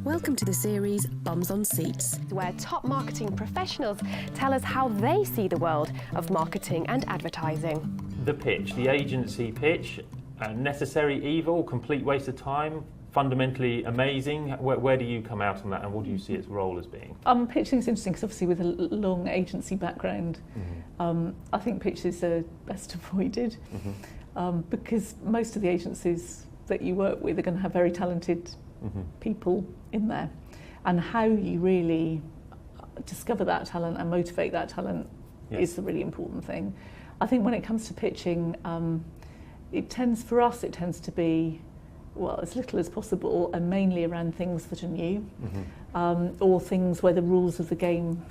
Welcome to the series Bums on Seats, where top marketing professionals tell us how they see the world of marketing and advertising. The pitch, the agency pitch, necessary evil, complete waste of time, fundamentally amazing. Where do you come out on that, and what do you see its role as being? Pitching is interesting because obviously with a long agency background, I think pitches are best avoided because most of the agencies that you work with are going to have very talented people in there, and how you really discover that talent and motivate that talent is the really important thing. I think when it comes to pitching, it tends to be, well, as little as possible, and mainly around things that are new, or things where the rules of the game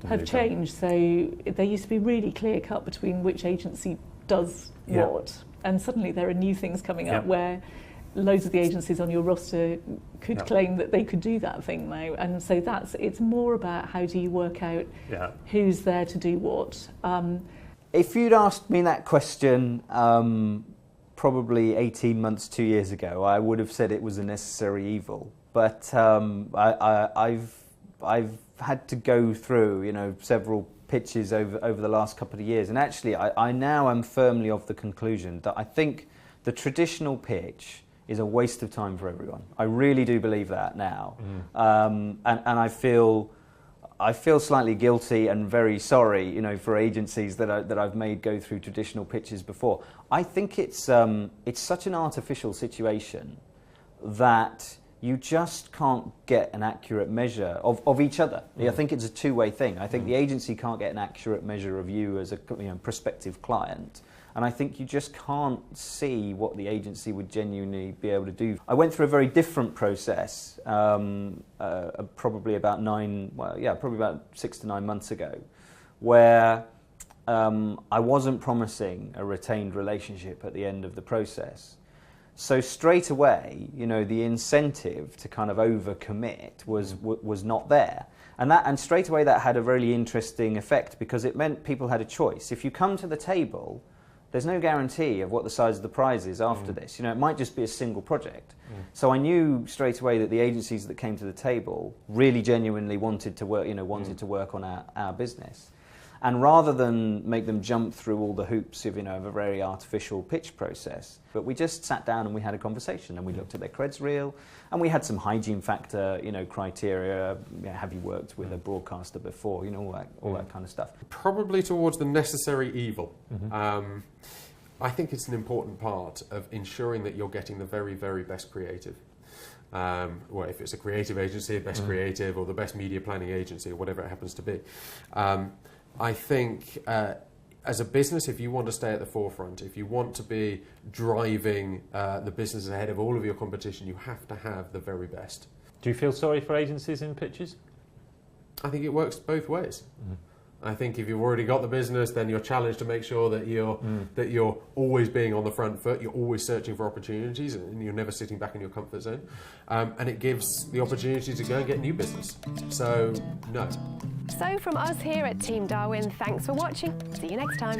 have changed. So there used to be really clear cut between which agency does what, and suddenly there are new things coming up where loads of the agencies on your roster could claim that they could do that thing now, and so it's more about how do you work out who's there to do what. If you'd asked me that question probably 18 months, 2 years ago, I would have said it was a necessary evil. But I've had to go through, several pitches over the last couple of years, and actually I now am firmly of the conclusion that I think the traditional pitch is a waste of time for everyone. I really do believe that now, and I feel slightly guilty and very sorry, for agencies that I've made go through traditional pitches before. I think it's such an artificial situation that you just can't get an accurate measure of each other. I think it's a two-way thing. I think the agency can't get an accurate measure of you as a prospective client. And I think you just can't see what the agency would genuinely be able to do. I went through a very different process, probably about 6 to 9 months ago, where I wasn't promising a retained relationship at the end of the process. So straight away, the incentive to kind of overcommit was not there. And straight away that had a really interesting effect because it meant people had a choice. If you come to the table, there's no guarantee of what the size of the prize is after this. It might just be a single project. So I knew straight away that the agencies that came to the table really genuinely wanted to work, to work on our business. And rather than make them jump through all the hoops of, of a very artificial pitch process, but we just sat down and we had a conversation and we looked at their creds reel and we had some hygiene factor, criteria. Have you worked with a broadcaster before? All that kind of stuff. Probably towards the necessary evil. I think it's an important part of ensuring that you're getting the very, very best creative. Well, if it's a creative agency, best creative, or the best media planning agency, or whatever it happens to be. I think as a business, if you want to stay at the forefront, if you want to be driving the business ahead of all of your competition, you have to have the very best. Do you feel sorry for agencies in pitches? I think it works both ways. I think if you've already got the business, then you're challenged to make sure that you're always being on the front foot, you're always searching for opportunities, and you're never sitting back in your comfort zone. And it gives the opportunity to go and get new business. So, no. So from us here at Team Darwin, thanks for watching. See you next time.